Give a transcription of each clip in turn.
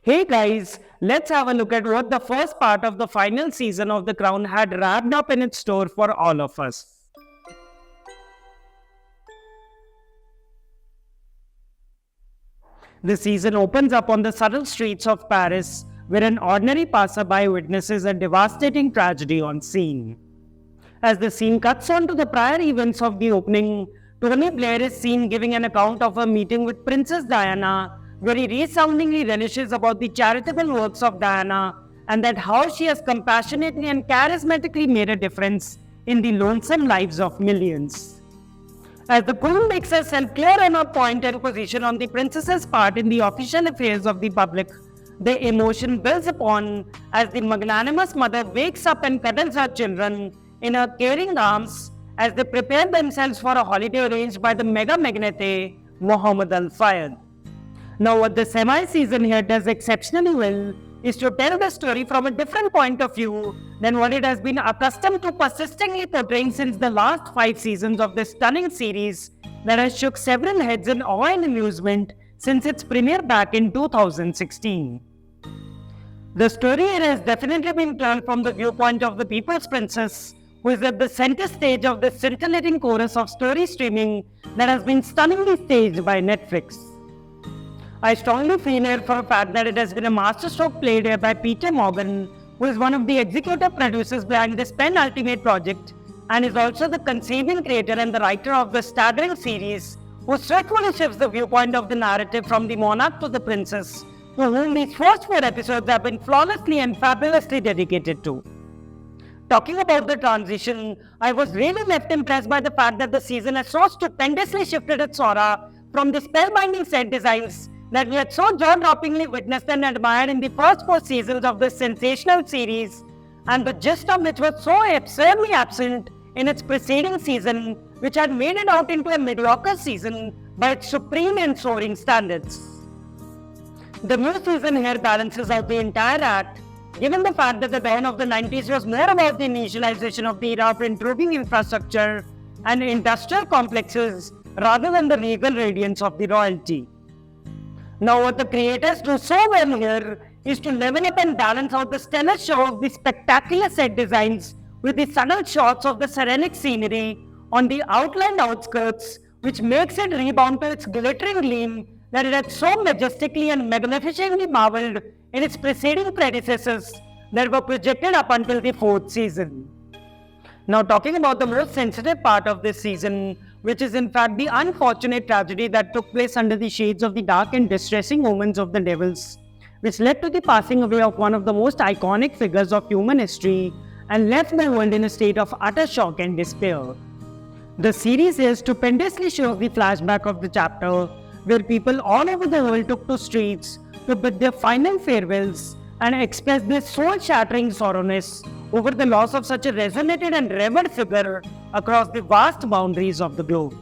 Hey guys, let's have a look at what the first part of the final season of The Crown had wrapped up in its store for all of us. The season opens up on the subtle streets of Paris, where an ordinary passerby witnesses a devastating tragedy on scene. As the scene cuts on to the prior events of the opening, Tony Blair is seen giving an account of a meeting with Princess Diana, where he resoundingly relishes about the charitable works of Diana and that how she has compassionately and charismatically made a difference in the lonesome lives of millions. As the Queen makes herself clear on her point and position on the princess's part in the official affairs of the public, the emotion builds upon as the magnanimous mother wakes up and cuddles her children in her caring arms as they prepare themselves for a holiday arranged by the mega magnate Muhammad Al Fayed. Now, what the semi-season here does exceptionally well is to tell the story from a different point of view than what it has been accustomed to persistently portraying since the last 5 seasons of this stunning series that has shook several heads in awe and amusement since its premiere back in 2016. The story here has definitely been told from the viewpoint of the People's Princess, who is at the center stage of the scintillating chorus of story streaming that has been stunningly staged by Netflix. I strongly feel here for a fact that it has been a masterstroke played here by Peter Morgan, who is one of the executive producers behind this penultimate project and is also the conceiving creator and the writer of the staggering series, who swiftly shifts the viewpoint of the narrative from the monarch to the princess, to whom these first 4 episodes have been flawlessly and fabulously dedicated to. Talking about the transition, I was really left impressed by the fact that the season has so stupendously shifted its aura from the spellbinding set designs that we had so jaw-droppingly witnessed and admired in the first 4 seasons of this sensational series, and the gist of which was so absurdly absent in its preceding season, which had made it out into a mediocre season by its supreme and soaring standards. The new season here balances out the entire act, given the fact that the dawn of the 90s was more about the initialization of the era of improving infrastructure and industrial complexes rather than the regal radiance of the royalty. Now, what the creators do so well here is to level up and balance out the stellar show of the spectacular set designs with the subtle shots of the serenic scenery on the outlined outskirts, which makes it rebound to its glittering gleam that it had so majestically and magnificently marveled in its preceding predecessors that were projected up until the 4th season. Now, talking about the most sensitive part of this season, which is in fact the unfortunate tragedy that took place under the shades of the dark and distressing omens of the devils, which led to the passing away of one of the most iconic figures of human history and left the world in a state of utter shock and despair. The series here stupendously shows the flashback of the chapter where people all over the world took to streets to bid their final farewells and express their soul-shattering sorrowness over the loss of such a resonated and revered figure across the vast boundaries of the globe.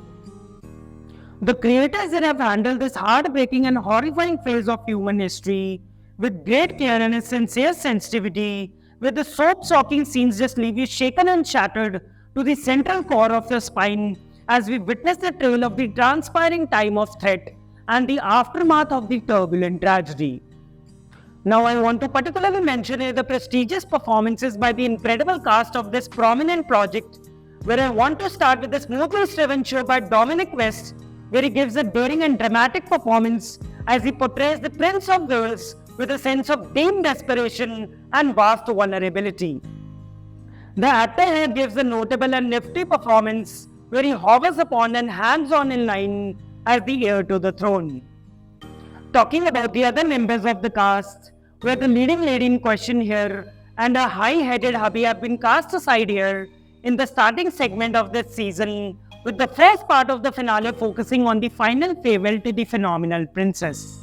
The creators here have handled this heartbreaking and horrifying phase of human history with great care and a sincere sensitivity, where the soap-soaking scenes just leave you shaken and shattered to the central core of your spine as we witness the trail of the transpiring time of threat and the aftermath of the turbulent tragedy. Now, I want to particularly mention the prestigious performances by the incredible cast of this prominent project, where I want to start with the smoothly driven show by Dominic West, where he gives a daring and dramatic performance as he portrays the Prince of Wales with a sense of deep desperation and vast vulnerability. The actor here gives a notable and nifty performance where he hovers upon and hangs on in line as the heir to the throne. Talking about the other members of the cast, where the leading lady in question here and a high-headed hubby have been cast aside here in the starting segment of this season, with the first part of the finale focusing on the final farewell to the phenomenal princess.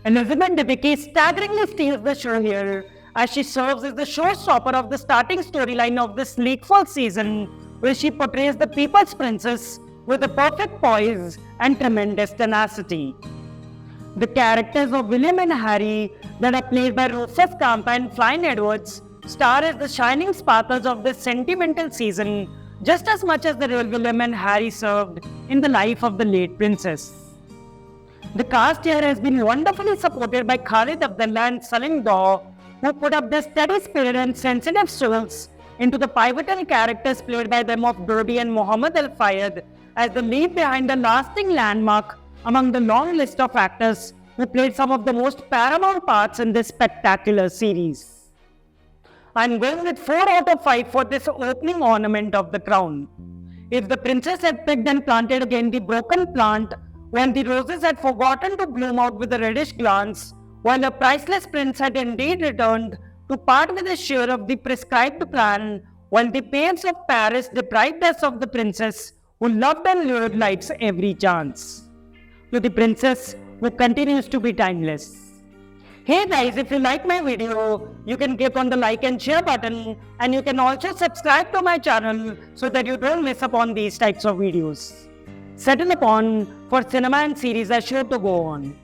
Elizabeth Debicki staggeringly steals the show here as she serves as the showstopper of the starting storyline of this sleekful season, where she portrays the People's Princess with a perfect poise and tremendous tenacity. The characters of William and Harry that are played by Rufus Campa and Flynn Edwards star as the shining sparkles of this sentimental season just as much as the real William and Harry served in the life of the late princess. The cast here has been wonderfully supported by Khalid Abdullah and Salim Daw, who put up their steady spirit and sensitive souls into the pivotal characters played by them of Brody and Muhammad Al Fayed as the lead behind the lasting landmark among the long list of actors who played some of the most paramount parts in this spectacular series. I'm going with 4 out of 5 for this opening ornament of the crown. If the princess had picked and planted again the broken plant when the roses had forgotten to bloom out with a reddish glance, while a priceless prince had indeed returned to part with his share of the prescribed plan, while the pains of Paris deprived us of the princess who loved and lured life's every chance. To the princess who continues to be timeless. Hey guys, if you like my video, you can click on the like and share button, and you can also subscribe to my channel so that you don't miss upon these types of videos. Settle upon for cinema and series are sure to go on.